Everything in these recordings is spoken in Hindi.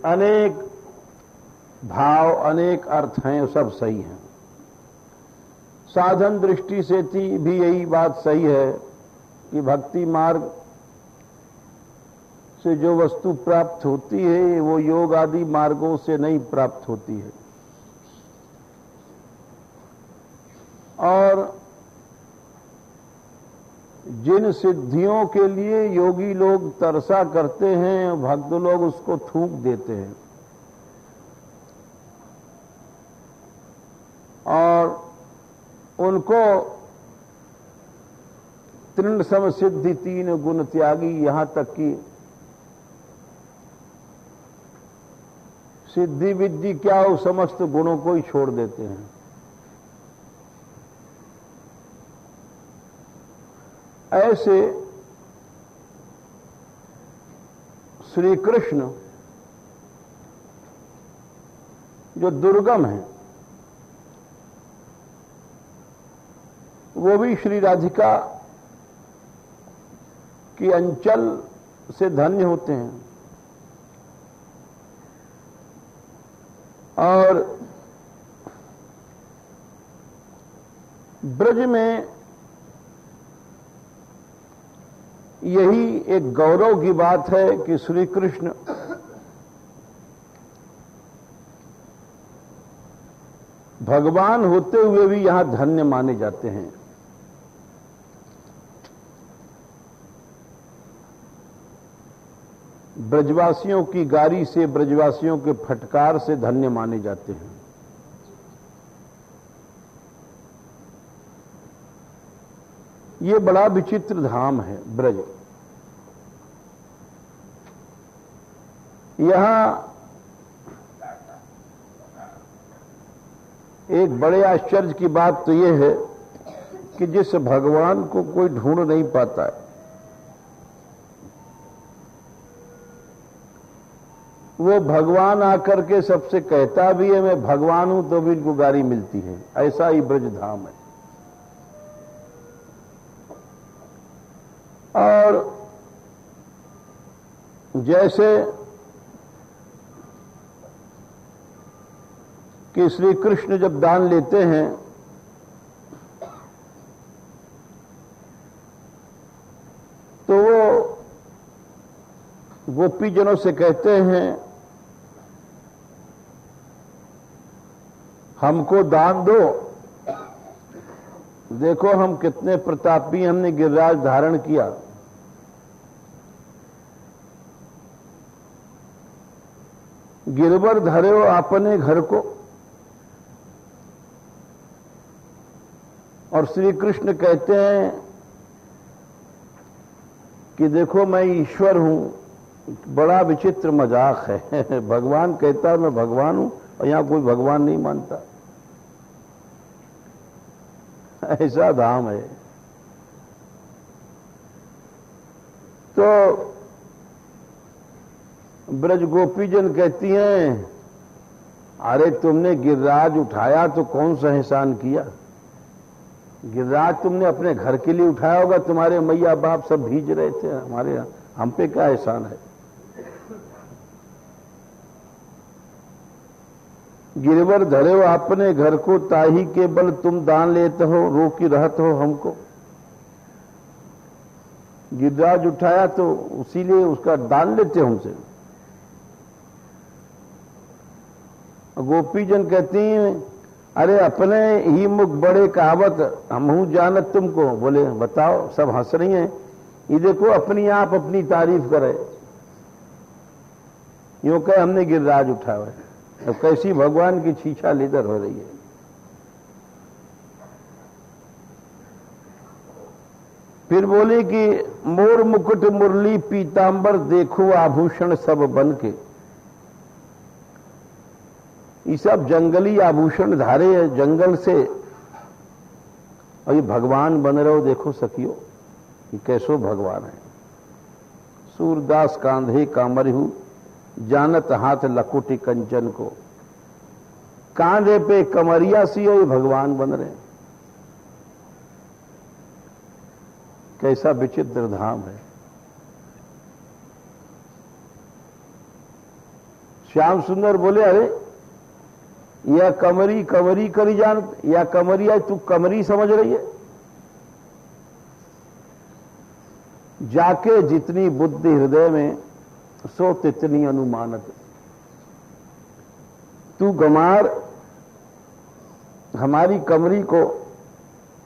अनेक भाव, अनेक अर्थ हैं, सब सही हैं। साधन दृष्टि से भी यही बात सही है कि भक्ति मार्ग से जो वस्तु प्राप्त होती है वो योग आदि मार्गों से नहीं प्राप्त होती है। और जिन सिद्धियों के लिए योगी लोग तरसा करते हैं, भक्त लोग उसको थूक देते हैं और उनको तृण सम सिद्धि तीन गुण त्यागी, यहां तक कि सिद्धि विद्धि क्या हो, समस्त गुणों को ही छोड़ देते हैं। ऐसे श्री कृष्ण जो दुर्गम है, वो भी श्री राधिका की अंचल से धन्य होते हैं। और ब्रज में यही एक गौरव की बात है कि श्री कृष्ण भगवान होते हुए भी यहां धन्य माने जाते हैं। ब्रजवासियों की गारी से, ब्रजवासियों के फटकार से धन्य माने जाते हैं। ये बड़ा विचित्र धाम है ब्रज। यहां एक बड़े आश्चर्य की बात तो यह है कि जिस भगवान को कोई ढूंढ नहीं पाता है, वो भगवान आकर के सबसे कहता भी है मैं भगवान हूं, तो भी इनको गारी मिलती है। ऐसा ही ब्रज धाम है। और जैसे कि श्री कृष्ण जब दान लेते हैं तो वो गोपीजनों से कहते हैं हमको दान दो, देखो हम कितने प्रतापी, हमने गिरिराज धारण किया। गिरवर धरे आपने घर को। और श्री कृष्ण कहते हैं कि देखो मैं ईश्वर हूं। बड़ा विचित्र मजाक है। भगवान कहता है मैं भगवान हूं और यहां कोई भगवान नहीं मानता। ऐसा धाम है। तो ब्रज गोपीजन कहती हैं अरे तुमने गिरिराज उठाया तो कौन सा एहसान किया। गिरिराज तुमने अपने घर के लिए उठाया होगा, तुम्हारे मैया बाप सब भीज रहे थे, हमारे हम पे क्या एहसान है। गिरवर धरे हो अपने घर को, ताही के बल तुम दान लेते हो, रोकी रहत हो हमको। गिरिराज उठाया तो उसीलिए उसका दान लेते हमसे। गोपीजन कहती हैं अरे अपने ही मुख बड़े कहावत, हमहू जानत तुमको। बोले बताओ, सब हंस रही हैं। ये देखो अपनी आप अपनी तारीफ करे, यूं कहे हमने गिरिराज उठाया है। अब कैसी भगवान की छीछा लेदर हो रही है। फिर बोले कि मोर मुकुट मुरली पीतांबर देखो आभूषण सब बन के। ये सब जंगली आभूषण धारे है जंगल से, और ये भगवान बन रहे हो। देखो सखियो ये कैसो भगवान है। सूरदास कांधे कामरहू जानत हाथ लकुटी कंचन को। कांधे पे कमरिया सी हो, ये भगवान बन रहे हैं। कैसा विचित्र धाम है। श्याम सुंदर बोले, अरे यह कमरी कमरी करी जान, या कमरिया तू कमरी समझ रही है? जाके जितनी बुद्धि हृदय में सो तितनी अनुमानत। तू गमार हमारी कमरी को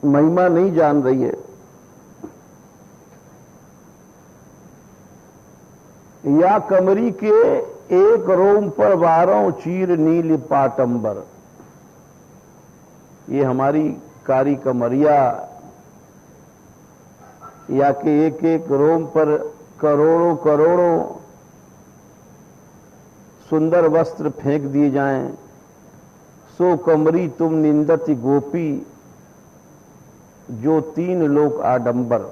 महिमा नहीं जान रही है। या कमरी के एक रोम पर 12 चीर नील पाटंबर, ये हमारी कारी कमरिया, या के एक एक रोम पर करोड़ों करोड़ों सुंदर वस्त्र फेंक दिए जाएं, सो कमरी तुम निंदति गोपी, जो 3 लोक आडंबर।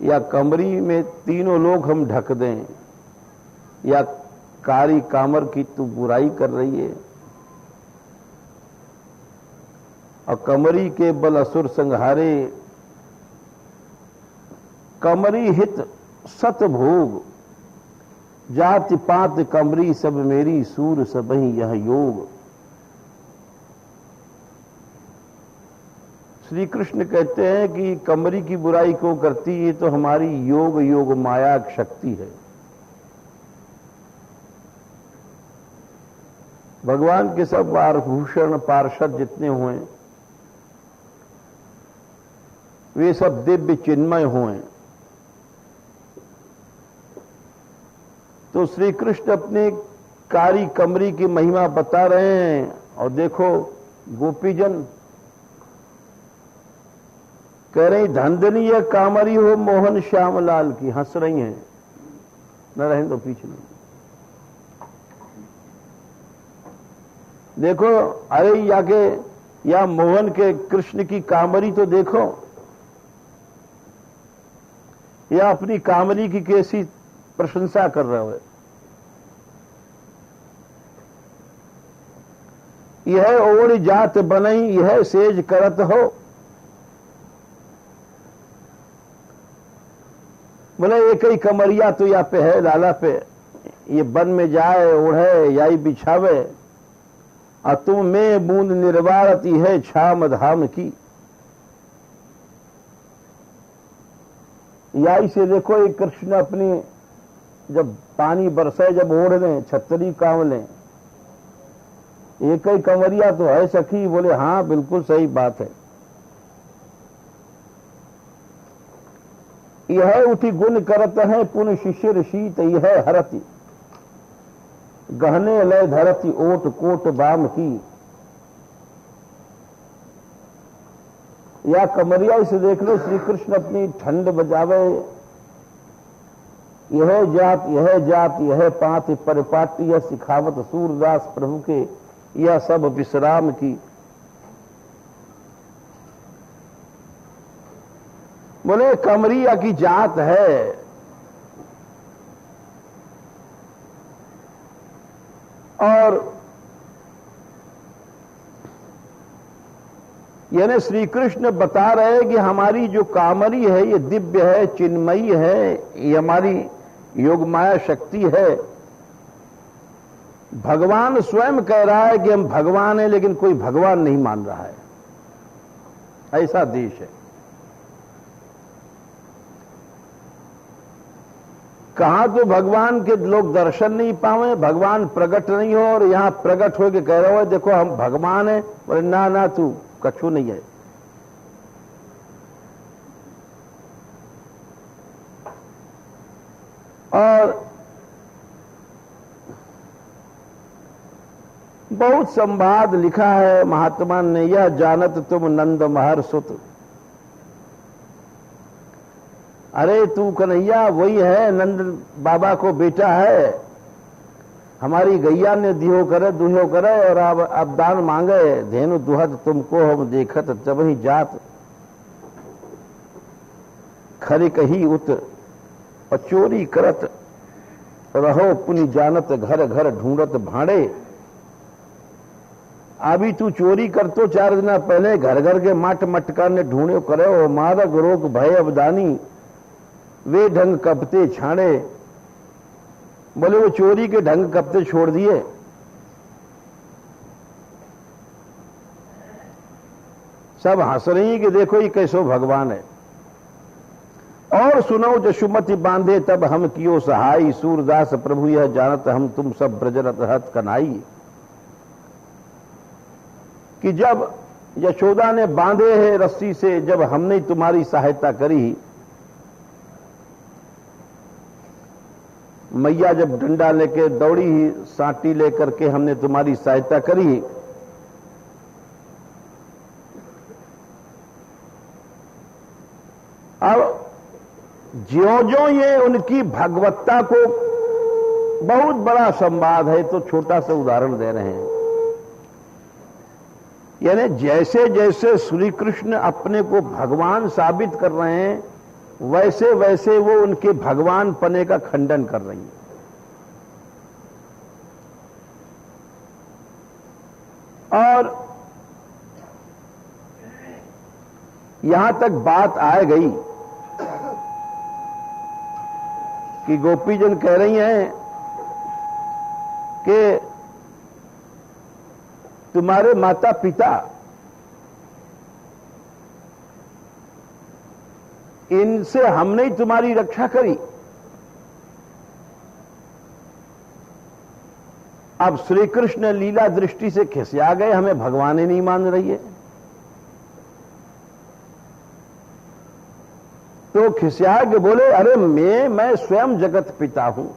या कमरी में 3 लोग हम ढक दें, या कारी कामर की तू बुराई कर रही है। और कमरी के बल असुर संहारे, कमरी हित सत भोग, जाति पात कमरी सब मेरी, सूर सबही यह योग। श्री कृष्ण कहते हैं कि कमरी की बुराई क्यों करती है, तो हमारी योग योग माया शक्ति है। भगवान के सब आभूषण पार्षद जितने हुए वे सब दिव्य चिन्मय हुए। तो श्री कृष्ण अपने कारी कमरी की महिमा बता रहे हैं। और देखो गोपीजन कह रही, धंधनी या कामरी हो मोहन श्याम लाल की, हंस रही हैं, न रहें तो पीछे नहीं। देखो, अरे या मोहन के कृष्ण की कामरी तो देखो, या अपनी कामरी की कैसी प्रशंसा कर रहे हो। यह ओढ़ जात बनई, यह सेज करत हो। बोले एक ही कमरिया तो या पे है लाला पे, ये वन में जाए ओढ़े याई बिछावे, और तुम में बूंद निर्वारती है छाम धाम की। याई से देखो एक कृष्ण अपनी जब पानी बरसे, जब ओढ़ लें, छतरी काम लें, एक ही कमरिया तो है सखी। बोले हाँ बिल्कुल सही बात है। यह उठी गुण करत है पुन शिशिर शीत, यह हरति गहने लय धरती ओट कोट बाम की। या कमरिया से देख लो, श्री कृष्ण अपनी ठंड बजावे, यह जात यह पात परिपाटी, यह सिखावत सूरदास प्रभु के, यह सब विश्राम की। बोले कमरिया की जात है, और यानी श्री कृष्ण बता रहे हैं कि हमारी जो कामरी है ये दिव्य है, चिन्मयी है, ये हमारी योगमाया शक्ति है। भगवान स्वयं कह रहा है कि हम भगवान हैं, लेकिन कोई भगवान नहीं मान रहा है। ऐसा देश है। कहां तो भगवान के लोग दर्शन नहीं पावे, भगवान प्रकट नहीं हो, और यहां प्रकट होकर कह रहे हो देखो हम भगवान हैं। बोले ना ना, तू कछु नहीं है। और बहुत संवाद लिखा है महात्मा ने, यह जानत तुम नंद महर सुत। अरे तू कन्हैया वही है, नंद बाबा को बेटा है, हमारी गैया ने दियो करे दुहो करे, और अब दान मांगे, धेनु दुहत तुमको हम देखत, जब ही जात खरे कही उत, और चोरी करत रहो पुनि जानत, घर घर ढूंढत भाड़े। अभी तू चोरी करतो 4 दिन पहले, घर घर के मट मटका ने ढूंढो करे, मारग रोग भय अवदानी, वे ढंग कपते छाड़े। बोले वो चोरी के ढंग कब से छोड़ दिए? सब हंस रही हैं कि देखो ये कैसो भगवान है। और सुनो जशुमति बांधे तब हम कियो सहाई, सूरदास प्रभु यह जानत हम तुम सब ब्रजरत हत कनाई। कि जब यशोदा ने बांधे हैं रस्सी से, जब हमने तुम्हारी सहायता करी, मैया जब डंडा लेके दौड़ी ही, सांटी लेकर के हमने तुम्हारी सहायता करी, अब ज्यों-ज्यों ये उनकी भगवत्ता को, बहुत बड़ा संवाद है तो छोटा सा उदाहरण दे रहे हैं। यानी जैसे जैसे श्री कृष्ण अपने को भगवान साबित कर रहे हैं, वैसे वैसे वो उनके भगवान पने का खंडन कर रही है। और यहां तक बात आ गई कि गोपीजन कह रही हैं कि तुम्हारे माता पिता इनसे हमने ही तुम्हारी रक्षा करी, अब श्री कृष्ण लीला दृष्टि से खिसिया गए, हमें भगवान ही नहीं मान रही है। तो खिसिया के बोले अरे मैं स्वयं जगत पिता हूं,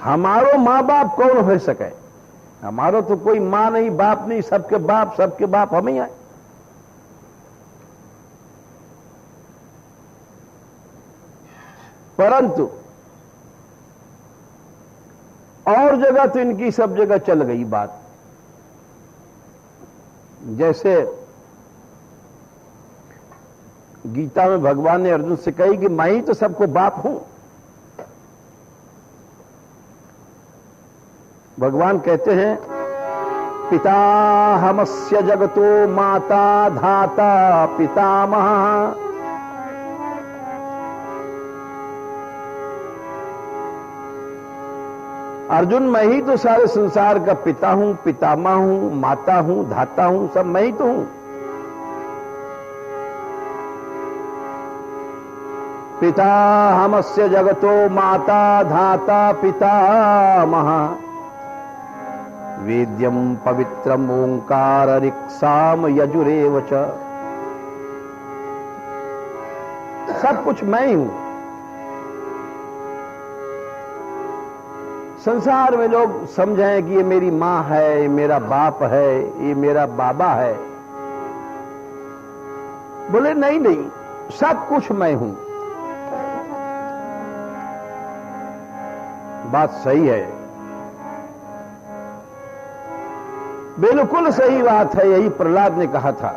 हमारो मां बाप कौन हो सके? हमारो तो कोई मां नहीं, बाप नहीं, सबके बाप हम ही आए। परंतु और जगह तो इनकी सब जगह चल गई बात। जैसे गीता में भगवान ने अर्जुन से कही कि मैं ही तो सबको बाप हूं। भगवान कहते हैं पिताहमस्य जगतो माता धाता पितामह। अर्जुन मैं ही तो सारे संसार का पिता हूं, पितामह हूं, माता हूं, धाता हूं, सब मैं ही तो हूं। पिताहमस्य जगतो माता धाता पितामह वेद्यम पवित्रम ओंकार ऋक्साम यजुरेव च। सब कुछ मैं ही हूं। संसार में लोग समझें कि ये मेरी मां है, ये मेरा बाप है, ये मेरा बाबा है। बोले नहीं नहीं, सब कुछ मैं हूं। बात सही है, बिल्कुल सही बात है। यही प्रहलाद ने कहा था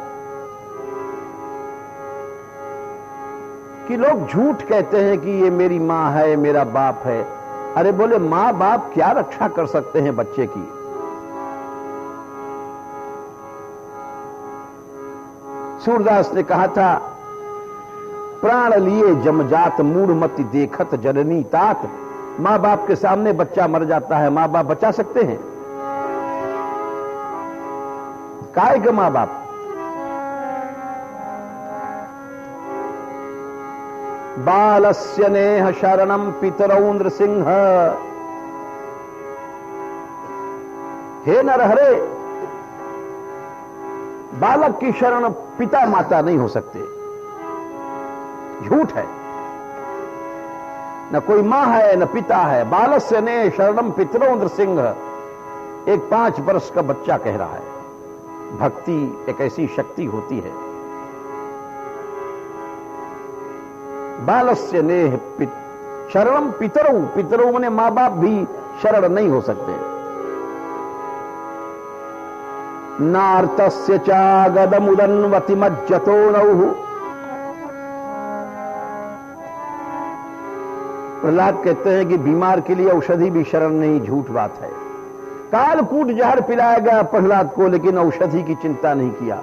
कि लोग झूठ कहते हैं कि ये मेरी मां है, मेरा बाप है। अरे बोले मां बाप क्या रक्षा कर सकते हैं बच्चे की? सूरदास ने कहा था प्राण लिए जमजात मूढ़मति देखत जननी तात। मां बाप के सामने बच्चा मर जाता है, मां बाप बचा सकते हैं? काहे के मां बाप? बालस्य नेह शरणम पितरौ नृसिंह। हे नरहरे, बालक की शरण पिता माता नहीं हो सकते। झूठ है, न कोई मां है न पिता है। बालस्य नेह शरणम पितरौ नृसिंह, एक 5 वर्ष का बच्चा कह रहा है। भक्ति एक ऐसी शक्ति होती है। बालस्य नेह शरणम पितरौ, पितरौ माने मां बाप भी शरण नहीं हो सकते। नार्तस्य चागदमुदन्वति मज्जतो नौः। प्रहलाद कहते हैं कि बीमार के लिए औषधि भी शरण नहीं, झूठ बात है। कालकूट जहर पिलाया गया प्रहलाद को, लेकिन औषधि की चिंता नहीं किया।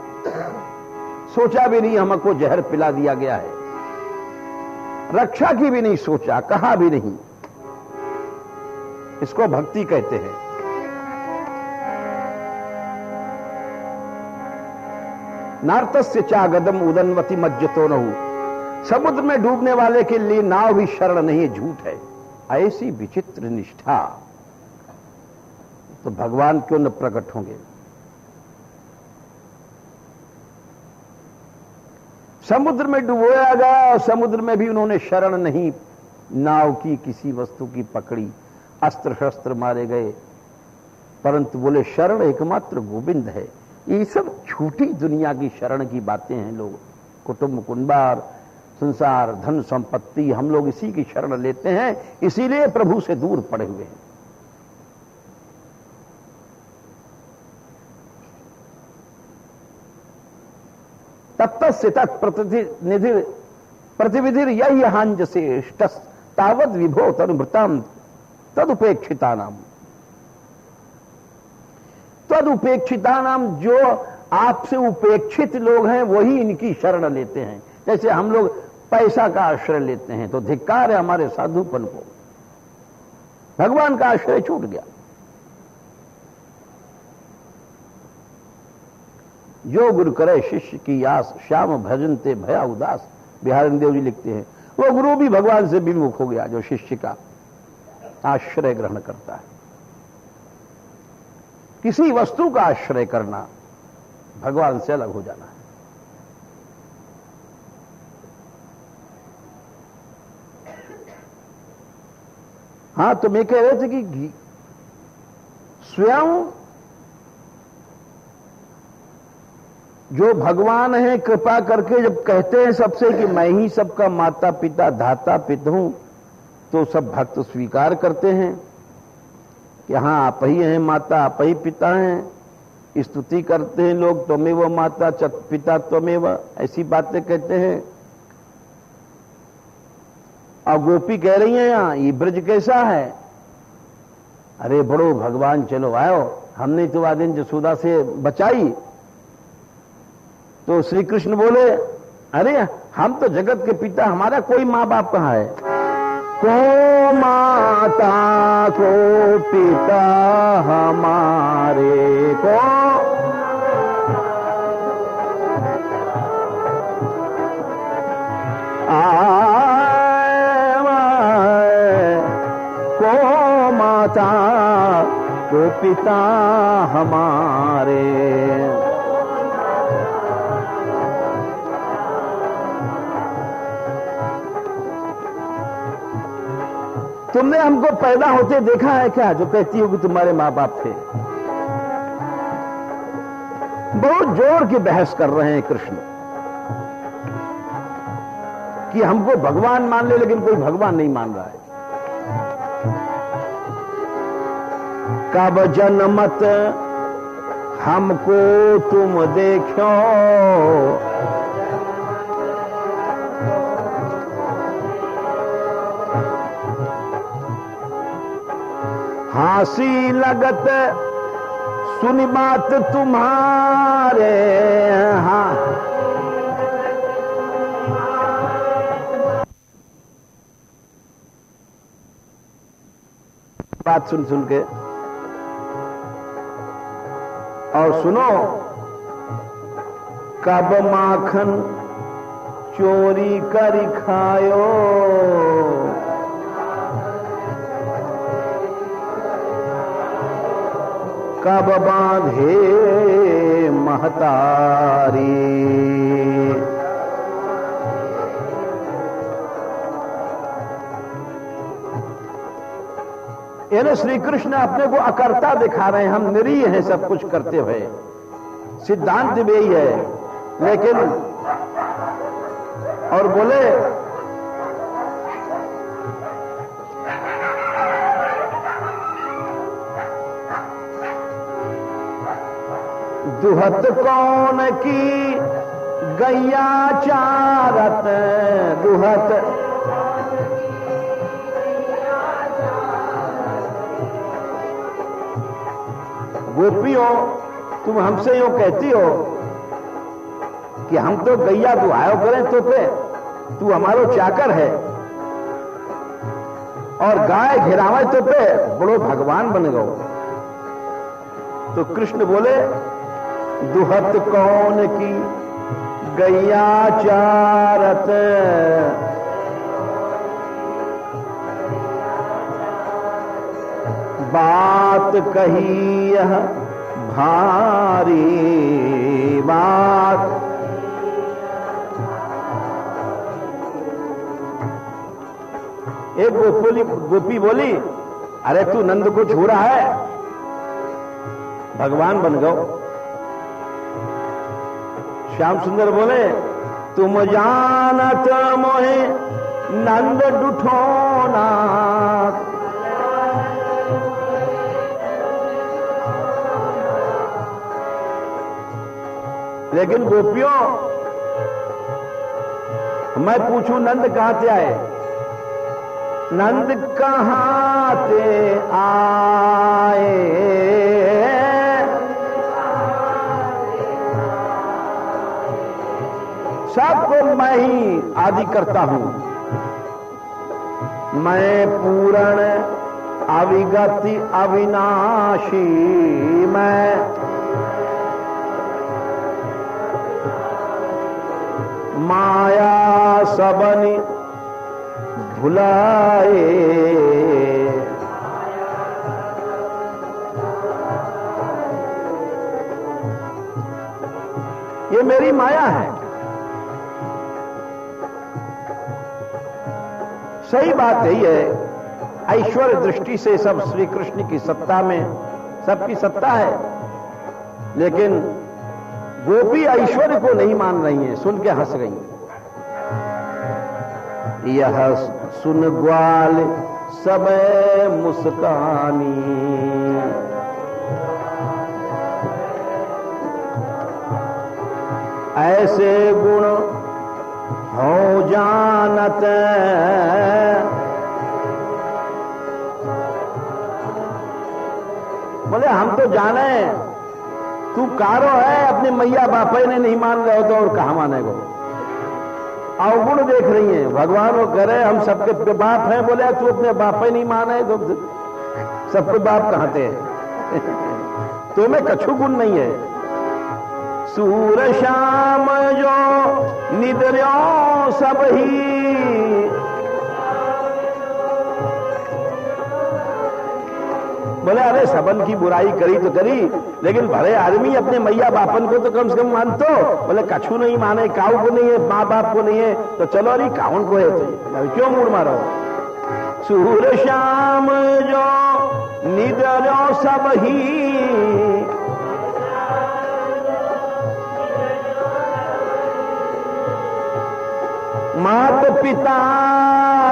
सोचा भी नहीं हमको जहर पिला दिया गया है। रक्षा की भी नहीं सोचा, कहा भी नहीं। इसको भक्ति कहते हैं। नार्तस्य चागदम उदनवती मज्जतो नहु, समुद्र में डूबने वाले के लिए नाव भी शरण नहीं है, झूठ है। ऐसी विचित्र निष्ठा तो भगवान क्यों न प्रकट होंगे। समुद्र में डुबोया गया और समुद्र में भी उन्होंने शरण नहीं नाव की, किसी वस्तु की पकड़ी, अस्त्र शस्त्र मारे गए, परंतु बोले शरण एकमात्र गोविंद है। ये सब झूठी दुनिया की शरण की बातें हैं। लोग कुटुंब कुंबार संसार धन संपत्ति, हम लोग इसी की शरण लेते हैं, इसीलिए प्रभु से दूर पड़े हुए हैं। तत्तस्य तत्प्रतिनिधि प्रतिविधिर यही हांजसेष्ट तावद विभो तनुभृताम तदुपेक्षिता नाम। तदुपेक्षिता नाम, जो आपसे उपेक्षित लोग हैं वही इनकी शरण लेते हैं। जैसे हम लोग पैसा का आश्रय लेते हैं तो धिक्कार है हमारे साधुपन को, भगवान का आश्रय छूट गया। जो गुरु करे शिष्य की आस, श्याम भजनते भया उदास, बिहारी देव जी लिखते हैं। वो गुरु भी भगवान से विमुख हो गया जो शिष्य का आश्रय ग्रहण करता है। किसी वस्तु का आश्रय करना भगवान से अलग हो जाना है। हाँ, तो मैं कह रहे थे कि स्वयं जो भगवान है कृपा करके जब कहते हैं सबसे कि मैं ही सबका माता पिता धाता पिता हूं, तो सब भक्त स्वीकार करते हैं कि हाँ आप ही हैं माता, आप ही पिता हैं। स्तुति करते हैं लोग, त्वमेव माता पिता त्वमेव, ऐसी बातें कहते हैं। और गोपी कह रही हैं यहां ये ब्रज कैसा है। अरे बड़ो भगवान चलो आयो, हमने तो आ दिन जसोदा से बचाई। तो श्री कृष्ण बोले अरे हम तो जगत के पिता, हमारा कोई माँ बाप कहाँ है। को माता को पिता हमारे को, को माता को पिता हमारे। तुमने हमको पैदा होते देखा है क्या जो कहती हो कि तुम्हारे मां बाप थे। बहुत जोर की बहस कर रहे हैं कृष्ण कि हमको भगवान मान ले, लेकिन कोई भगवान नहीं मान रहा है। कब जनमत हमको तुम देखो, हंसी लगत सुनी बात तुम्हारे। हाँ, बात सुन सुन के और सुनो, कब माखन चोरी कर खायो, कब बांधे महतारी। यानी श्री कृष्ण अपने को अकर्ता दिखा रहे हैं, हम निरीह हैं सब कुछ करते हुए। सिद्धांत भी यही है, लेकिन और बोले दुहत कौन की गैया चारत, दुहत गोपियों तुम हमसे यूं कहती हो कि हम तो गैया दुहायो करें तो पे तू हमारो चाकर है, और गाय घेरावे तो पे बड़ो भगवान बन गो। तो कृष्ण बोले दुहत कौन की गैया चारत, बात कही यह भारी बात। एक गोपी बोली अरे तू नंद को छू रहा है, भगवान बन गो। श्याम सुंदर बोले तुम जानत मोहे नंद डुठोना, लेकिन गोपियों मैं पूछूं नंद कहां से आए? नंद कहां से आए? सबको मैं ही आदि करता हूं, मैं पूर्ण अविगति अविनाशी, मैं माया सबनी भुलाए। ये मेरी माया है। सही बात यही है, ऐश्वर्य दृष्टि से सब श्री कृष्ण की सत्ता में सबकी सत्ता है, लेकिन गोपी ऐश्वर्य को नहीं मान रही है, सुन के हंस गई। यह सुन ग्वाल सब मुस्कानी, ऐसे गुण हो जानत, बोले हम तो जाने तू कारो है, अपने मैया बापे ने नहीं मान रहे हो तो और कहां मानेगो? अवगुण देख रही है। भगवान वो करे हम सबके बाप हैं, बोले तू अपने बापे नहीं माने तो सबके बाप कहां थे? तुम्हें कछु गुण नहीं है। सूर श्याम जो निद्र्यो सब ही, बोले अरे सबन की बुराई करी तो करी, लेकिन भले आदमी अपने मैया बापन को तो कम से कम मानतो। बोले कछु नहीं माने, काऊ को नहीं है, माँ बाप को नहीं है, तो चलो अरे काउन को है, तो क्यों मूड मारो? सूर श्याम जो निद्रो सब ही, मात पिता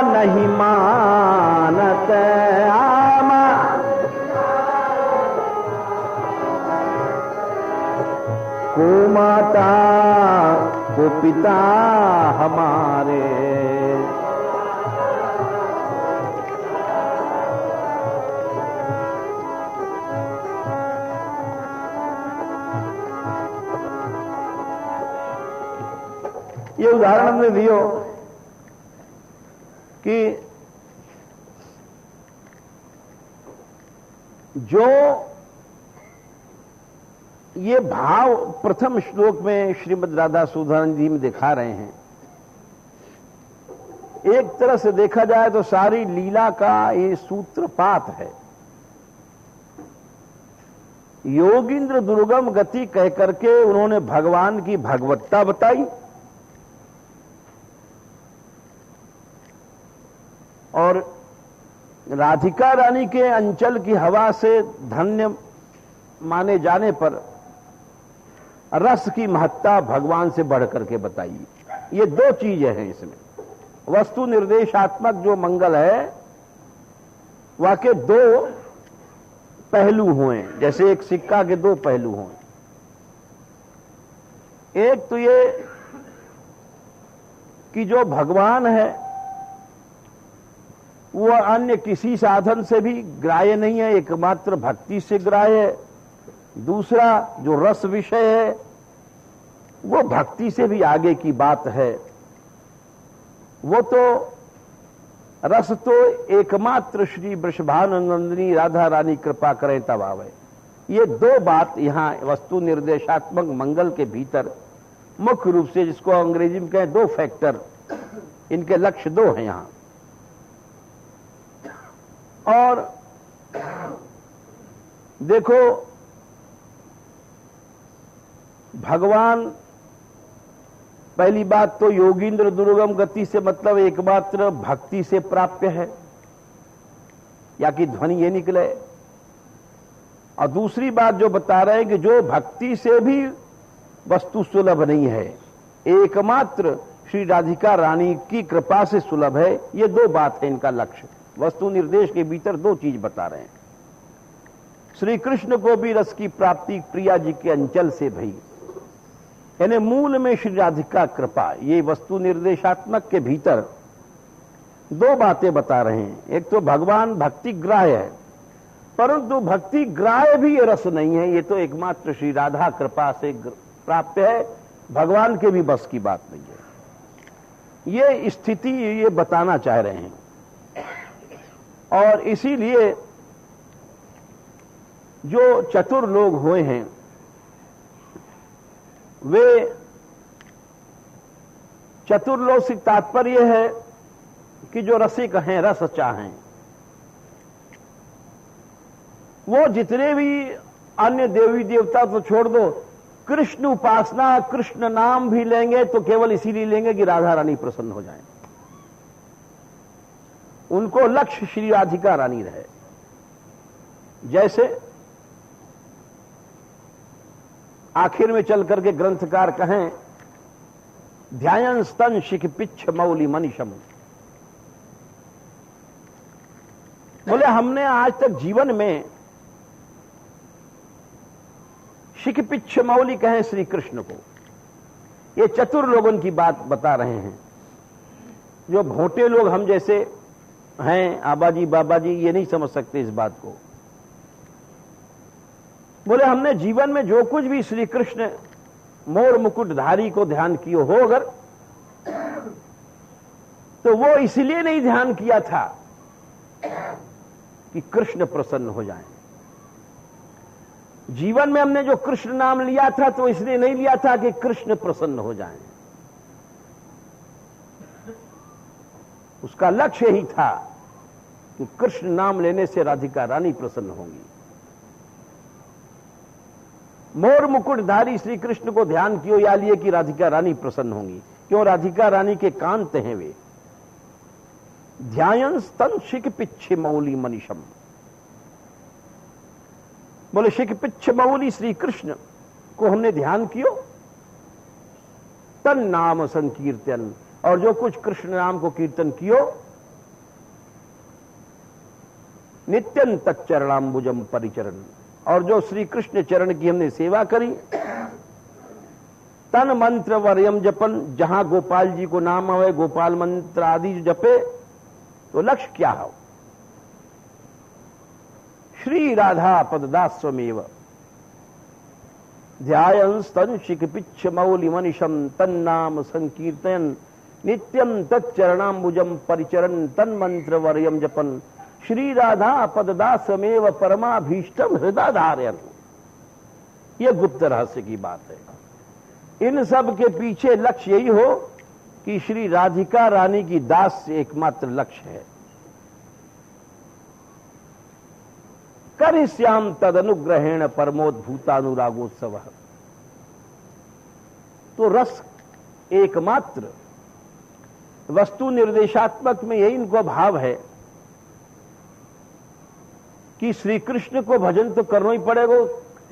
नहीं मानत, आमा को माता को पिता हमारे। ये उदाहरण हमने दियो कि जो ये भाव प्रथम श्लोक में श्रीमद् राधा सुधारण जी में दिखा रहे हैं, एक तरह से देखा जाए तो सारी लीला का ये सूत्रपात है। योगींद्र दुर्गम गति कह करके उन्होंने भगवान की भगवत्ता बताई, और राधिका रानी के अंचल की हवा से धन्य माने जाने पर रस की महत्ता भगवान से बढ़ करके बताई। ये दो चीजें हैं इसमें। वस्तु निर्देशात्मक जो मंगल है वाके दो पहलू हुए, जैसे एक सिक्का के दो पहलू हुए। एक तो ये कि जो भगवान है वो अन्य किसी साधन से भी ग्राह्य नहीं है, एकमात्र भक्ति से ग्राह्य है। दूसरा जो रस विषय है वो भक्ति से भी आगे की बात है। वो तो रस तो एकमात्र श्री वृषभानंदिनी राधा रानी कृपा करें तब आवे। ये दो बात यहां वस्तु निर्देशात्मक मंगल के भीतर मुख्य रूप से, जिसको अंग्रेजी में कहें दो फैक्टर, इनके लक्ष्य दो हैं यहां। और देखो भगवान, पहली बात तो योगींद्र दुर्गम गति से मतलब एकमात्र भक्ति से प्राप्य है, या कि ध्वनि ये निकले। और दूसरी बात जो बता रहे हैं कि जो भक्ति से भी वस्तु सुलभ नहीं है, एकमात्र श्री राधिका रानी की कृपा से सुलभ है। ये दो बात है इनका लक्ष्य। वस्तु निर्देश के भीतर दो चीज बता रहे हैं। श्री कृष्ण को भी रस की प्राप्ति प्रिया जी के अंचल से भई, यानी मूल में श्री राधिका कृपा। ये वस्तु निर्देशात्मक के भीतर दो बातें बता रहे हैं। एक तो भगवान भक्ति ग्राह्य है, परंतु भक्ति ग्राह्य भी ये रस नहीं है, ये तो एकमात्र श्री राधा कृपा से प्राप्त है, भगवान के भी बस की बात नहीं है। ये स्थिति ये बताना चाह रहे हैं। और इसीलिए जो चतुर लोग हुए हैं वे चतुर लोग से तात्पर्य है कि जो रसिक हैं, रस चाहें, वो जितने भी अन्य देवी देवता तो छोड़ दो, कृष्ण उपासना, कृष्ण नाम भी लेंगे तो केवल इसीलिए लेंगे कि राधा रानी प्रसन्न हो जाएं। उनको लक्ष्य श्री राधिका रानी रहे। जैसे आखिर में चल करके ग्रंथकार कहें, ध्यान स्तन शिख पिच्छ मौली मनीषम। बोले हमने आज तक जीवन में शिख पिच्छ मौली कहें श्री कृष्ण को। ये चतुर लोगों की बात बता रहे हैं। जो भोटे लोग हम जैसे हैं, आबाजी बाबाजी, ये नहीं समझ सकते इस बात को। बोले हमने जीवन में जो कुछ भी श्री कृष्ण मोर मुकुटधारी को ध्यान किया हो अगर, तो वो इसलिए नहीं ध्यान किया था कि कृष्ण प्रसन्न हो जाएं। जीवन में हमने जो कृष्ण नाम लिया था तो इसलिए नहीं लिया था कि कृष्ण प्रसन्न हो जाएं। उसका लक्ष्य ही था कि कृष्ण नाम लेने से राधिका रानी प्रसन्न होंगी। मोर मुकुटधारी श्री कृष्ण को ध्यान कियो या लिए कि राधिका रानी प्रसन्न होंगी। क्यों? राधिका रानी के कांत हैं वे। ध्यान स्तन शिख पिच्छ मौली मनीषम। बोले शिख पिच्छ मौली श्री कृष्ण को हमने ध्यान कियो, तन नाम संकीर्तन, और जो कुछ कृष्ण नाम को कीर्तन कियो, नित्यं तच्चरणाम्बुजम परिचरण, और जो श्री कृष्ण चरण की हमने सेवा करी, तन मंत्र वर्यम जपन, जहां गोपाल जी को नाम आवे, गोपाल मंत्र आदि जपे, तो लक्ष्य क्या हो? श्री राधा पददास्वमेव ध्यायन् स्तन शिख पिच्छ मौलि मनीषम तन्नाम संकीर्तन नित्यम तच्चरणाम्बुजम परिचरण तन मंत्र वर्यम जपन श्री राधा पददासमेव परमाभीष्टम हृदय धारयन्। यह गुप्त रहस्य की बात है। इन सब के पीछे लक्ष्य यही हो कि श्री राधिका रानी की दास से एकमात्र लक्ष्य है। करिष्याम तदनुग्रहेण परमोद्भूतानुरागोत्सव। तो रस एकमात्र वस्तु निर्देशात्मक में यही इनको भाव है कि श्री कृष्ण को भजन तो करना ही पड़ेगा।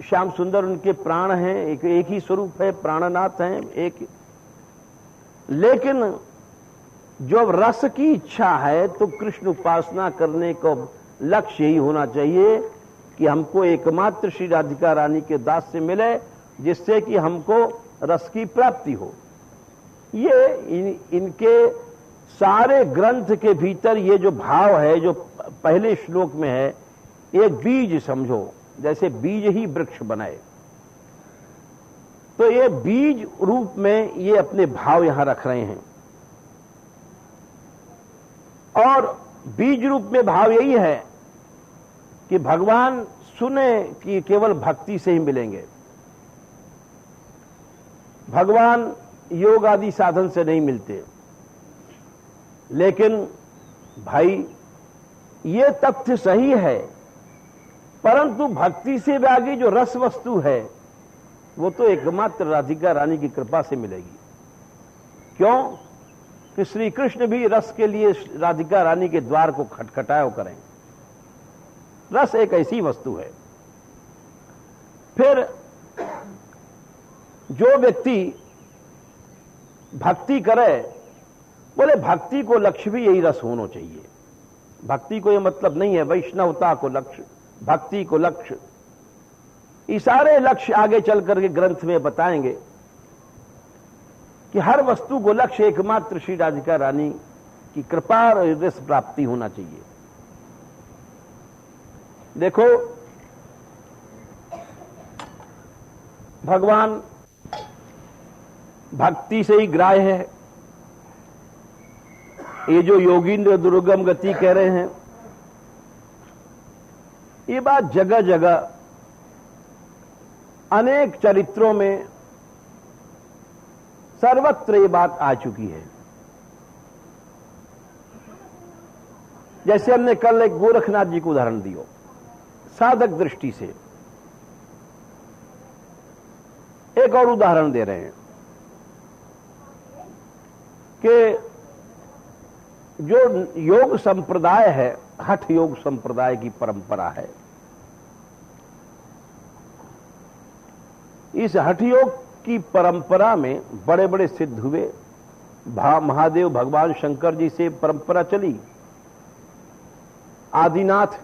श्याम सुंदर उनके प्राण हैं, एक ही स्वरूप है, प्राणनाथ हैं एक। लेकिन जो रस की इच्छा है तो कृष्ण उपासना करने को लक्ष्य यही होना चाहिए कि हमको एकमात्र श्री राधिका रानी के दास से मिले, जिससे कि हमको रस की प्राप्ति हो। ये इनके सारे ग्रंथ के भीतर ये जो भाव है, जो पहले श्लोक में है, एक बीज समझो, जैसे बीज ही वृक्ष बनाए, तो ये बीज रूप में ये अपने भाव यहां रख रहे हैं। और बीज रूप में भाव यही है कि भगवान सुने कि केवल भक्ति से ही मिलेंगे, भगवान योग आदि साधन से नहीं मिलते। लेकिन भाई ये तथ्य सही है, परंतु भक्ति से भी आगे जो रस वस्तु है वो तो एकमात्र राधिका रानी की कृपा से मिलेगी। क्यों कि श्री कृष्ण भी रस के लिए राधिका रानी के द्वार को खटखटाओ करें। रस एक ऐसी वस्तु है। फिर जो व्यक्ति भक्ति करे, बोले भक्ति को लक्ष्य भी यही रस होना चाहिए। भक्ति को यह मतलब नहीं है वैष्णवता को लक्ष्य, भक्ति को लक्ष्य। ये सारे लक्ष्य आगे चल करके ग्रंथ में बताएंगे कि हर वस्तु को लक्ष्य एकमात्र श्री राधिका रानी की कृपा और रस प्राप्ति होना चाहिए। देखो भगवान भक्ति से ही ग्राह्य है। ये जो योगींद्र दुर्गम गति कह रहे हैं, ये बात जगह जगह अनेक चरित्रों में सर्वत्र ये बात आ चुकी है। जैसे हमने कल एक गोरखनाथ जी को उदाहरण दियो, साधक दृष्टि से। एक और उदाहरण दे रहे हैं कि जो योग संप्रदाय है, हठ योग संप्रदाय की परंपरा है, इस हठ योग की परंपरा में बड़े बड़े सिद्ध हुए। महादेव भगवान शंकर जी से परंपरा चली, आदिनाथ,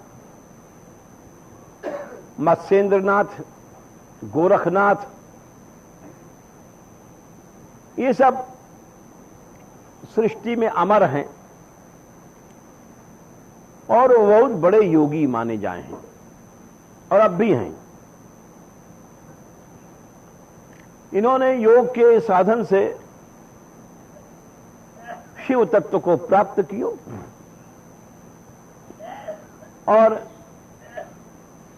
मत्स्येंद्रनाथ, गोरखनाथ, ये सब सृष्टि में अमर हैं और वो बहुत बड़े योगी माने जाए हैं और अब भी हैं। इन्होंने योग के साधन से शिव तत्व को प्राप्त किया और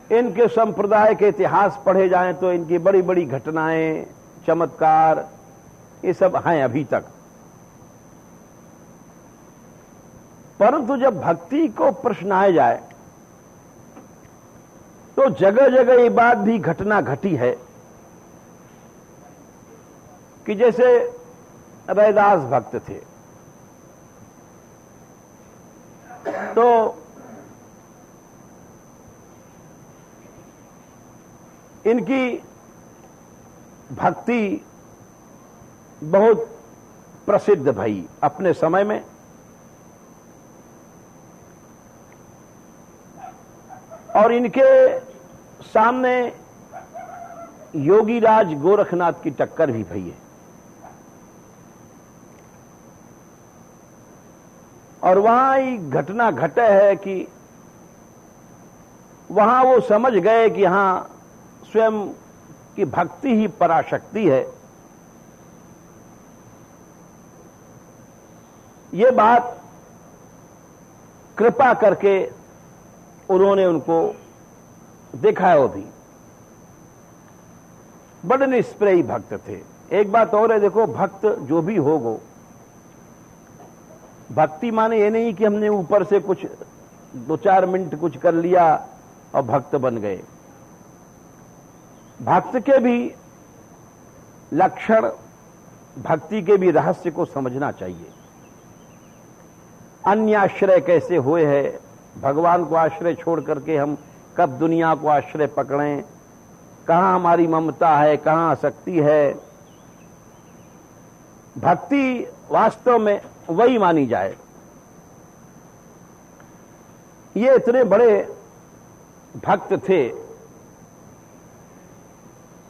इनके संप्रदाय के इतिहास पढ़े जाएं तो इनकी बड़ी बड़ी घटनाएं, चमत्कार, ये सब हैं अभी तक। परंतु जब भक्ति को प्रश्न आया जाए तो जगह जगह ये बात भी घटना घटी है कि जैसे रैदास भक्त थे तो इनकी भक्ति बहुत प्रसिद्ध भई अपने समय में। और इनके सामने योगीराज गोरखनाथ की टक्कर भी भई है। और वहां ही घटना घटे है कि वहां वो समझ गए कि हां स्वयं की भक्ति ही पराशक्ति है। ये बात कृपा करके उन्होंने उनको देखा है। वो भी बड़े निष्प्रेयी भक्त थे। एक बात और है, देखो भक्त जो भी होगो, भक्ति माने ये नहीं कि हमने ऊपर से कुछ 2-4 मिनट कुछ कर लिया और भक्त बन गए। भक्त के भी लक्षण, भक्ति के भी रहस्य को समझना चाहिए। अन्य आश्रय कैसे हुए हैं, भगवान को आश्रय छोड़ करके हम कब दुनिया को आश्रय पकड़ें, कहां हमारी ममता है, कहां आसक्ति है। भक्ति वास्तव में वही मानी जाए। ये इतने बड़े भक्त थे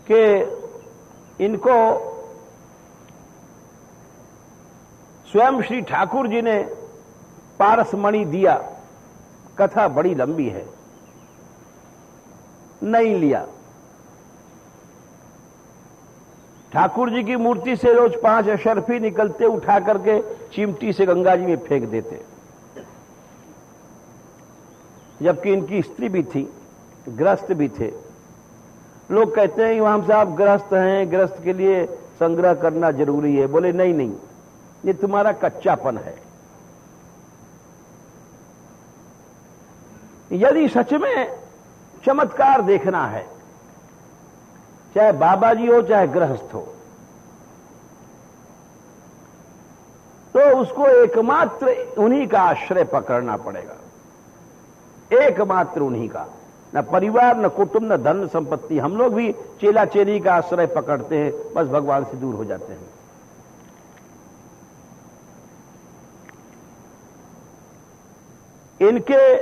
कि इनको स्वयं श्री ठाकुर जी ने पारसमणि दिया। कथा बड़ी लंबी है, नहीं लिया। ठाकुर जी की मूर्ति से रोज 5 अशर्फी निकलते, उठा करके चिमटी से गंगा जी में फेंक देते। जबकि इनकी स्त्री भी थी, गृहस्थ भी थे। लोग कहते हैं इमाम साहब गृहस्थ हैं, गृहस्थ के लिए संग्रह करना जरूरी है। बोले नहीं नहीं, ये तुम्हारा कच्चापन है। यदि सच में चमत्कार देखना है, चाहे बाबा जी हो चाहे गृहस्थ हो, तो उसको एकमात्र उन्हीं का आश्रय पकड़ना पड़ेगा, एकमात्र उन्हीं का। न परिवार, न कुटुंब, न धन संपत्ति। हम लोग भी चेला चेली का आश्रय पकड़ते हैं, बस भगवान से दूर हो जाते हैं। इनके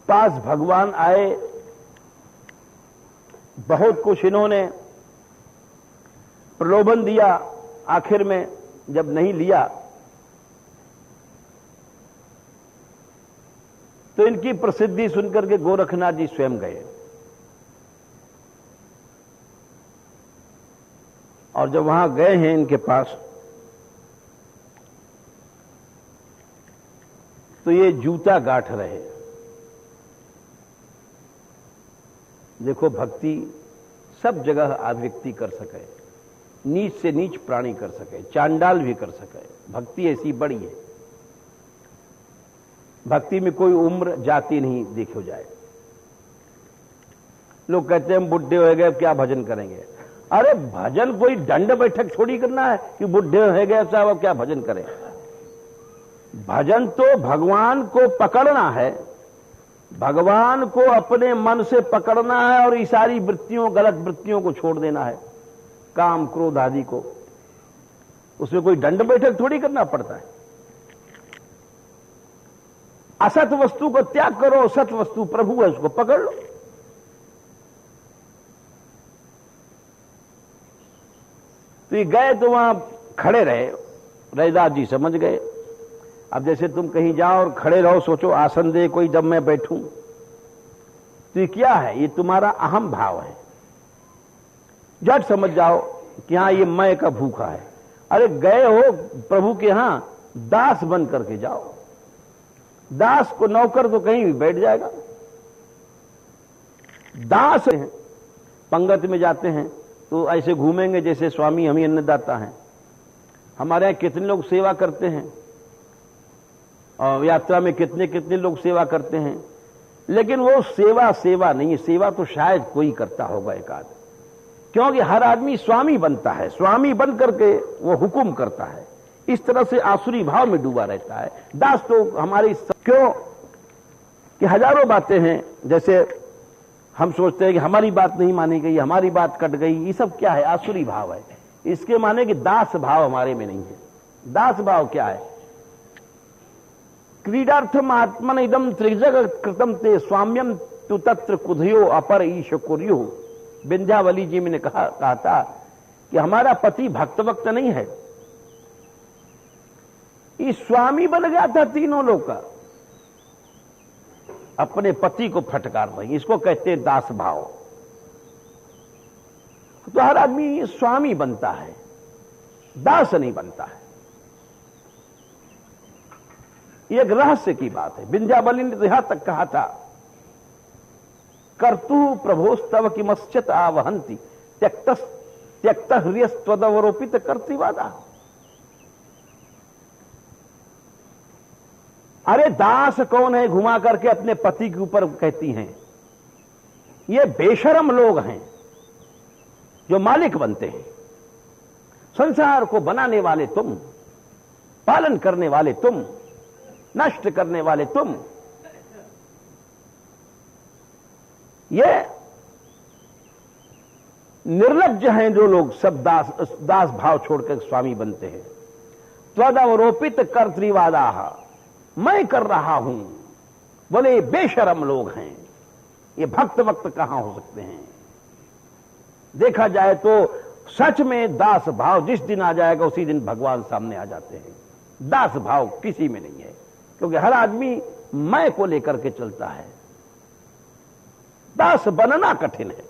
पास भगवान आए, बहुत कुछ इन्होंने प्रलोभन दिया, आखिर में जब नहीं लिया तो इनकी प्रसिद्धि सुनकर के गोरखनाथ जी स्वयं गए। और जब वहां गए हैं इनके पास, तो ये जूता गांठ रहे। देखो, भक्ति सब जगह व्यक्ति कर सके, नीच से नीच प्राणी कर सके, चांडाल भी कर सके। भक्ति ऐसी बड़ी है। भक्ति में कोई उम्र जाति नहीं देखो जाए। लोग कहते हैं हम बुढ़े हो गए, अब क्या भजन करेंगे। अरे भजन कोई दंड बैठक छोड़ी करना है कि बुढ़े हो गए साहब अब क्या भजन करें। भजन तो भगवान को पकड़ना है, भगवान को अपने मन से पकड़ना है और ये सारी वृत्तियों, गलत वृत्तियों को छोड़ देना है, काम क्रोध आदि को। उसमें कोई दंड बैठक थोड़ी करना पड़ता है। असत वस्तु को त्याग करो, सत वस्तु प्रभु है, उसको पकड़ लो। तो ये गए तो वहां खड़े रहे। रैदास जी समझ गए। अब जैसे तुम कहीं जाओ और खड़े रहो, सोचो आसन दे कोई जब मैं बैठूं, तो ये क्या है? ये तुम्हारा अहम भाव है। झट समझ जाओ कि हाँ ये मैं का भूखा है। अरे गए हो प्रभु के यहां, दास बन करके जाओ। दास को नौकर तो कहीं भी बैठ जाएगा। दास हैं, पंगत में जाते हैं तो ऐसे घूमेंगे जैसे स्वामी हम ही अन्नदाता हैं। हमारे यहां कितने लोग सेवा करते हैं और यात्रा में कितने कितने लोग सेवा करते हैं, लेकिन वो सेवा नहीं है। सेवा तो शायद कोई करता होगा एक आध, क्योंकि हर आदमी स्वामी बनता है, स्वामी बन करके वो हुक्म करता है। इस तरह से आसुरी भाव में डूबा रहता है। दास तो हमारी क्यों कि हजारों बातें हैं। जैसे हम सोचते हैं कि हमारी बात नहीं मानी गई, हमारी बात कट गई, ये सब क्या है? आसुरी भाव है। इसके माने कि दास भाव हमारे में नहीं है। दास भाव क्या है? क्रीडार्थम आत्मन इदम त्रिजगत कृतम ते स्वाम्यम तु तत्र कुधयो अपर ईश कुर्यु। विंध्यावली जी ने कहा था कि हमारा पति भक्त वक्त नहीं है, ये स्वामी बन गया था तीनों लोग का, अपने पति को फटकार रही। इसको कहते हैं दास भाव। तो हर आदमी स्वामी बनता है, दास नहीं बनता है। ये एक रहस्य की बात है। विंध्यावली ने यहां तक कहा था, कर्तु प्रभोस्तव किमश्चित आवहंती त्यक्त हृदयस्त्वदवरोपित कर्तृवादा। अरे दास कौन है? घुमा करके अपने पति के ऊपर कहती हैं। ये बेशरम लोग हैं जो मालिक बनते हैं। संसार को बनाने वाले तुम, पालन करने वाले तुम, नष्ट करने वाले तुम। ये निर्लज्ज हैं जो लोग सब दास भाव छोड़कर स्वामी बनते हैं। त्वदवरोपित कर्तृवादा, मैं कर रहा हूं, बोले बेशरम लोग हैं। ये भक्त वक्त कहां हो सकते हैं? देखा जाए तो सच में दास भाव जिस दिन आ जाएगा उसी दिन भगवान सामने आ जाते हैं। दास भाव किसी में नहीं है, क्योंकि हर आदमी मैं को लेकर के चलता है। दास बनना कठिन है।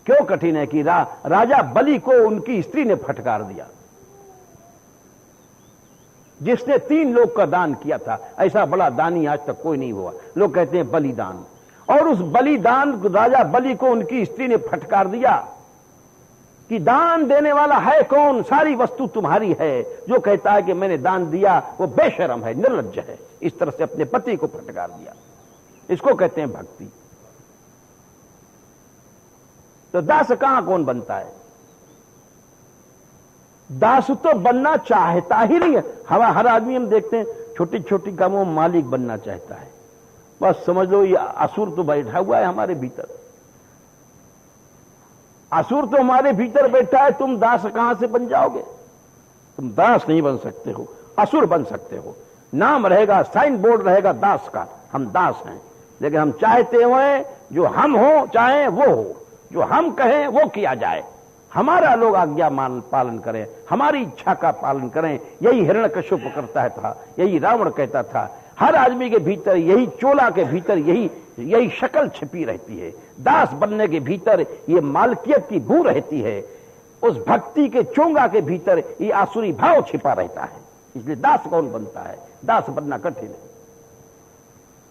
क्यों कठिन है? कि राजा बलि को उनकी स्त्री ने फटकार दिया। जिसने 3 लोग का दान किया था। ऐसा बड़ा दानी आज तक कोई नहीं हुआ। लोग कहते हैं बलिदान, और उस बलिदान राजा बलि को उनकी स्त्री ने फटकार दिया कि दान देने वाला है कौन, सारी वस्तु तुम्हारी है। जो कहता है कि मैंने दान दिया वो बेशरम है, निर्लज्ज है। इस तरह से अपने पति को फटकार दिया। इसको कहते हैं भक्ति। तो दास कहां कौन बनता है? दास तो बनना चाहता ही नहीं है। हर आदमी हम देखते हैं छोटी छोटी कामों में मालिक बनना चाहता है। बस समझ लो ये असुर तो बैठा हुआ है हमारे भीतर। असुर तो हमारे भीतर बैठा है। तुम दास कहां से बन जाओगे? तुम दास नहीं बन सकते हो, असुर बन सकते हो। नाम रहेगा, साइन बोर्ड रहेगा दास का, हम दास हैं। लेकिन हम चाहते हुए जो हम हो चाहे वो हो, जो हम कहें वो किया जाए, हमारा लोग आज्ञा पालन करें, हमारी इच्छा का पालन करें। यही हिरण्यकश्यप करता था, यही रावण कहता था। हर आदमी के भीतर यही, चोला के भीतर यही शक्ल छिपी रहती है। दास बनने के भीतर ये मालकियत की बू रहती है। उस भक्ति के चोंगा के भीतर ये आसुरी भाव छिपा रहता है। इसलिए दास कौन बनता है? दास बनना कठिन है।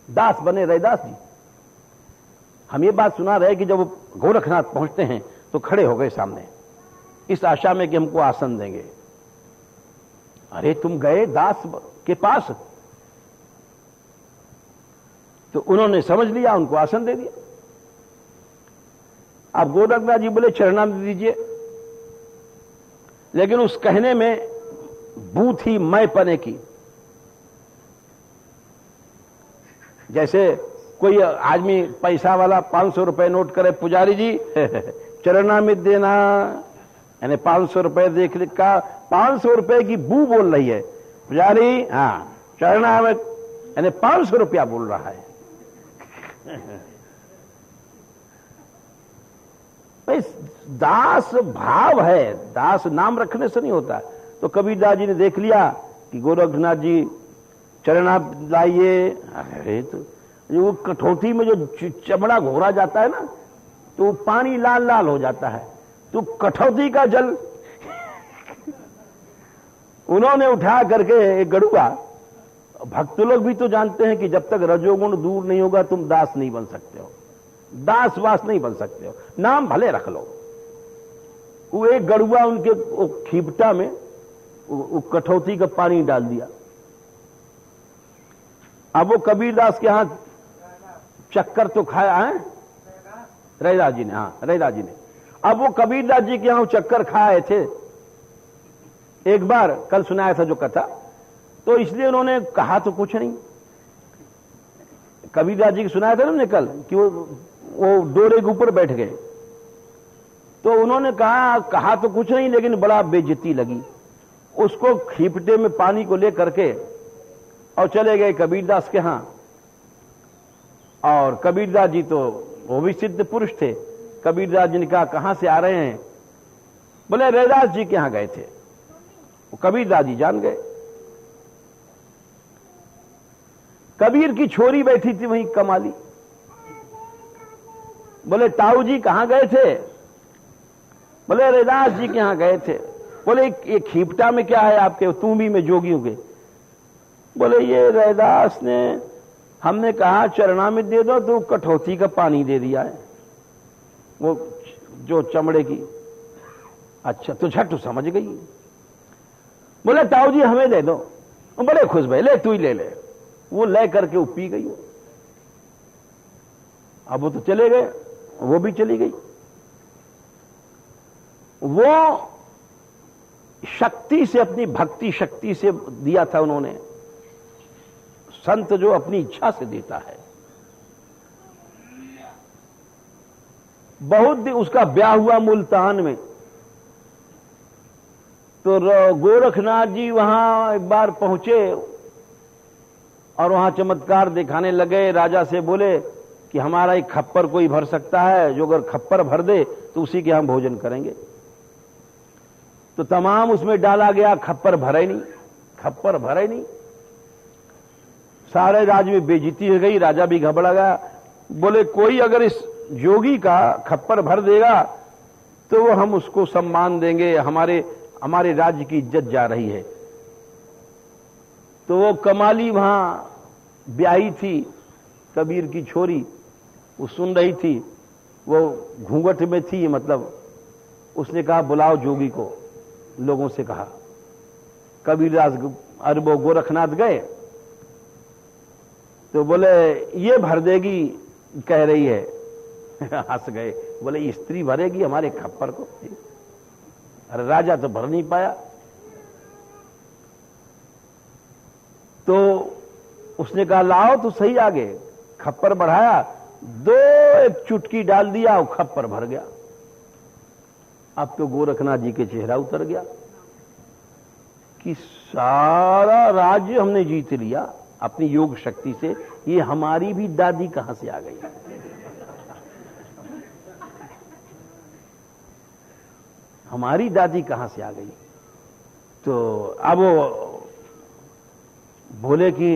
दास बने रैदास जी। हम ये बात सुना रहे कि जब वो गोरखनाथ पहुंचते हैं तो खड़े हो गए सामने, इस आशा में कि हमको आसन देंगे। अरे तुम गए दास के पास, तो उन्होंने समझ लिया, उनको आसन दे दिया। अब गोरखनाथ जी बोले चरणामृत दीजिए, लेकिन उस कहने में बू थी मैं पने की। जैसे कोई आदमी पैसा वाला 500 रुपए नोट करे, पुजारी जी चरणामृत देना, यानी 500 रुपए देख लिखा, 500 रुपए की बू बोल रही है। पुजारी हाँ चरणामृत, यानी 500 रुपया बोल रहा है। दास भाव है, दास नाम रखने से नहीं होता। तो कबीरदास जी ने देख लिया कि गोरखनाथ जी चरणामृत लाइए। अरे तो वो कठौती में जो चमड़ा घोरा जाता है ना, तो पानी लाल लाल हो जाता है। तो कठौती का जल उन्होंने उठा करके एक गड़ुआ। भक्त लोग भी तो जानते हैं कि जब तक रजोगुण दूर नहीं होगा तुम दास नहीं बन सकते हो, दास वास नहीं बन सकते हो। नाम भले रख लो। वो एक गड़ुआ उनके खीपटा में वो कठौती का पानी डाल दिया। अब वो कबीरदास के यहां चक्कर तो खाया है रैदास जी ने, हाँ रैदास जी ने। अब वो कबीरदास जी के यहां चक्कर खाए थे एक बार, कल सुनाया था जो कथा, तो इसलिए उन्होंने कहा तो कुछ नहीं। कबीरदास जी की सुनाया था ना हमने कल कि वो डोरे के ऊपर बैठ गए, तो उन्होंने कहा तो कुछ नहीं, लेकिन बड़ा बेइज्जती लगी। उसको खीपटे में पानी को लेकर के और चले गए कबीरदास के यहां। और कबीरदास जी तो वो भी सिद्ध पुरुष थे। कबीरदास जी ने कहा कहां से आ रहे हैं? बोले रैदास जी के यहां गए थे। वो कबीरदास जी जान गए। कबीर की छोरी बैठी थी वहीं कमाली। बोले ताऊ जी कहां गए थे? बोले रैदास जी के यहां गए थे। बोले एक खीपटा में क्या है आपके, तुम भी में जोगी होगे? बोले ये रैदास ने, हमने कहा चरणामृत दे दो तो कठौती का पानी दे दिया है, वो जो चमड़े की। अच्छा तो झट समझ गई। बोले ताऊ जी हमें दे दो। बड़े खुश भाई, ले तू ही ले ले। वो ले करके वो पी गई। अब वो तो चले गए, वो भी चली गई। वो शक्ति से, अपनी भक्ति शक्ति से दिया था उन्होंने। संत जो अपनी इच्छा से देता है। बहुत दिन उसका ब्याह हुआ मुल्तान में। तो गोरखनाथ जी वहां एक बार पहुंचे और वहां चमत्कार दिखाने लगे। राजा से बोले कि हमारा एक खप्पर कोई भर सकता है, जो अगर खप्पर भर दे तो उसी के हम भोजन करेंगे। तो तमाम उसमें डाला गया, खप्पर भरे नहीं, खप्पर भरे नहीं। सारे राज्य में बेइज्जती हो गई। राजा भी घबरा गया। बोले कोई अगर इस जोगी का खप्पर भर देगा तो वो हम उसको सम्मान देंगे, हमारे राज्य की इज्जत जा रही है। तो वो कमाली वहां ब्याही थी, कबीर की छोरी, वो सुन रही थी, वो घूंघट में थी, मतलब उसने कहा बुलाओ जोगी को, लोगों से कहा। कबीरदास अरबो गोरखनाथ गए तो बोले ये भर देगी कह रही है। हंस गए, बोले स्त्री भरेगी हमारे खप्पर को? अरे राजा तो भर नहीं पाया। तो उसने कहा लाओ तो सही आगे, खप्पर बढ़ाया, एक चुटकी डाल दिया और खप्पर भर गया। अब तो गोरखनाथ जी के चेहरा उतर गया कि सारा राज्य हमने जीत लिया अपनी योग शक्ति से, ये हमारी भी दादी कहां से आ गई? हमारी दादी कहां से आ गई? तो अब वो बोले कि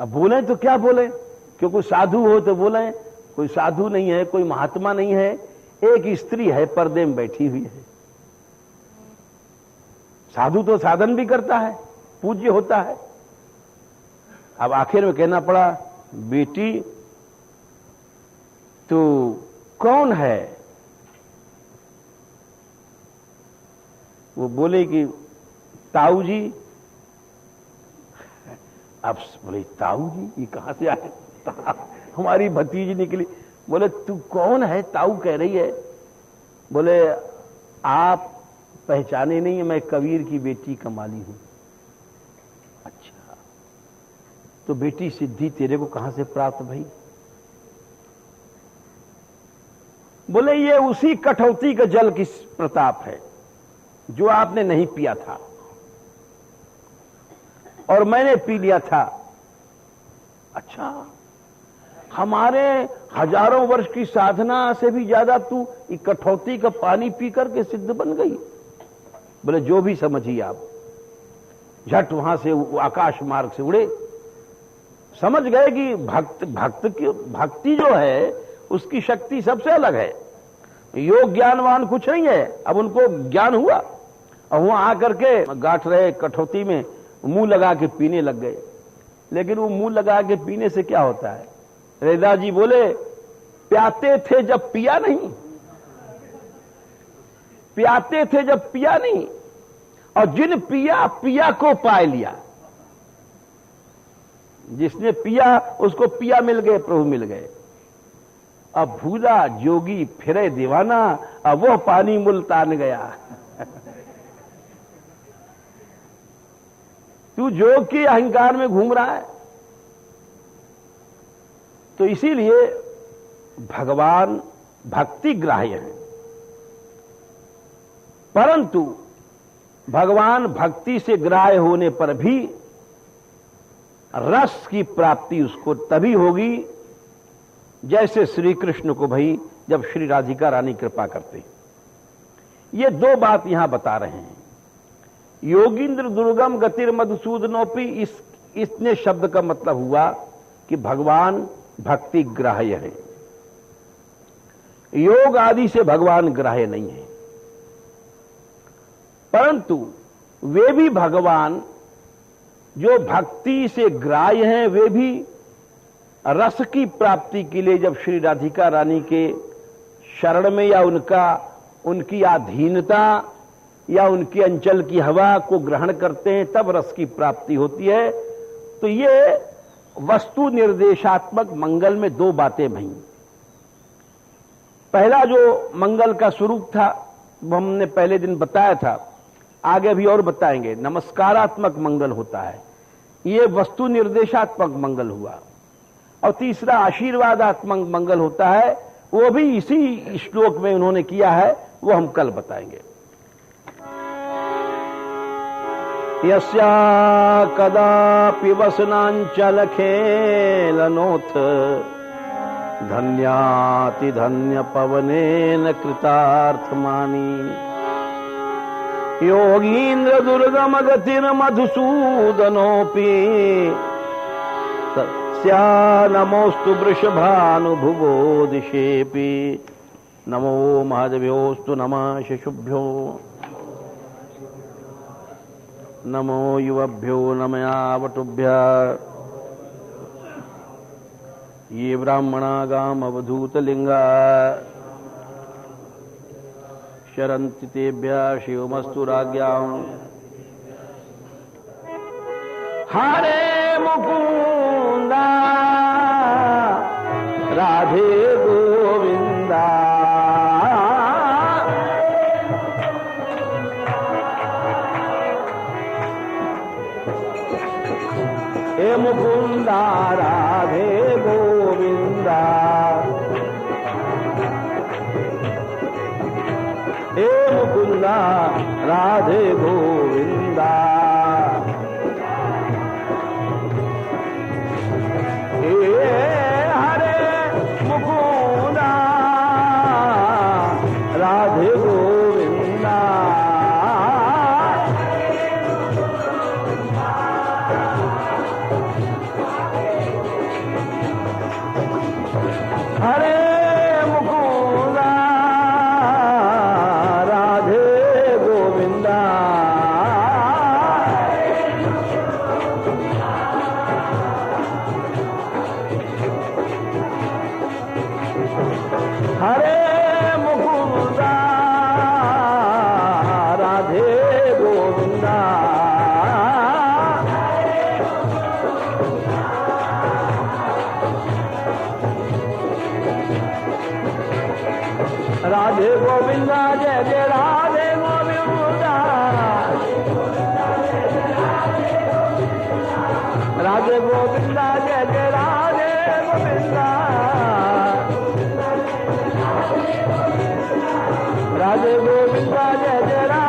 अब बोले तो क्या बोले, क्यों कोई साधु हो तो बोले, कोई साधु नहीं है, कोई महात्मा नहीं है, एक स्त्री है पर्दे में बैठी हुई है। साधु तो साधन भी करता है, पूज्य होता है। अब आखिर में कहना पड़ा बेटी तू कौन है? वो बोले कि ताऊ जी। अब बोले ताऊ जी ये कहां से आए? हमारी भतीजी निकली। बोले तू कौन है? ताऊ कह रही है। बोले आप पहचाने नहीं, मैं कबीर की बेटी कमाली हूं। अच्छा, तो बेटी सिद्धि तेरे को कहां से प्राप्त भई? बोले ये उसी कठौती का जल की प्रताप है जो आपने नहीं पिया था और मैंने पी लिया था। अच्छा, हमारे हजारों वर्ष की साधना से भी ज्यादा तू कठौती का पानी पी करके सिद्ध बन गई? बोले जो भी समझिए आप। झट वहां से आकाश मार्ग से उड़े। समझ गए कि भक्ति जो है उसकी शक्ति सबसे अलग है। योग ज्ञानवान कुछ नहीं है। अब उनको ज्ञान हुआ और वहां आकर के गांठ रहे कठौती में मुंह लगा के पीने लग गए। लेकिन वो मुंह लगा के पीने से क्या होता है? रैदास जी बोले प्याते थे जब पिया नहीं, प्याते थे जब पिया नहीं, और जिन पिया पिया को पाए लिया। जिसने पिया उसको पिया मिल गए, प्रभु मिल गए। अब भूला जोगी फिरे दीवाना, अब वो पानी मुल्तान गया। तू जोग के अहंकार में घूम रहा है। तो इसीलिए भगवान भक्ति ग्राह्य है, परंतु भगवान भक्ति से ग्राह्य होने पर भी रस की प्राप्ति उसको तभी होगी जैसे श्री कृष्ण को भाई जब श्री राधिका रानी कृपा करते। ये दो बात यहां बता रहे हैं। योगींद्र दुर्गम गतिर मधुसूदनोपि, इसने शब्द का मतलब हुआ कि भगवान भक्ति ग्राह्य है। योग आदि से भगवान ग्राह्य नहीं है, परंतु वे भी भगवान जो भक्ति से ग्राह्य हैं, वे भी रस की प्राप्ति के लिए जब श्री राधिका रानी के शरण में या उनकी अधीनता या उनके अंचल की हवा को ग्रहण करते हैं, तब रस की प्राप्ति होती है। तो ये वस्तु निर्देशात्मक मंगल में दो बातें भई। पहला जो मंगल का स्वरूप था वो हमने पहले दिन बताया था, आगे भी और बताएंगे। नमस्कारात्मक मंगल होता है, ये वस्तु निर्देशात्मक मंगल हुआ। और तीसरा आशीर्वादात्मक मंगल होता है, वो भी इसी श्लोक में उन्होंने किया है, वो हम कल बताएंगे। यस्या कदापि वसनांचल खेलनोथ, धन्याति धन्य पवनेन कृतार्थमानी। योगींद्र दुर्गम गतिर मधुसूदनोपि, तस्या नमोस्तु वृषभानुभुवो दिशेपि। नमो महादेव्योस्तु नमः शिशुभ्यो। नमो युवभ्यो नमया वटुभ्य ये ब्राह्मणा गाम अवधूतलिंगा शरन्ति तेभ्यः शिवमस्तु राज्ञाम्। हरे मुकुंदा राधे गोविंदा हे मुकुंदा राधे गोविंदा हे मुकुंदा राधे गोविंदा हरे मुकुंदा राधे गोविंदा हरे मुकुंदा राधे गोविंदा हरे मुकुंदा राधे गोविंदा राधे गोविंदा जय जय राधे गोविंदा राधे गोविंदा जय जय राधे गोविंदा राधे गोविंदा जय जय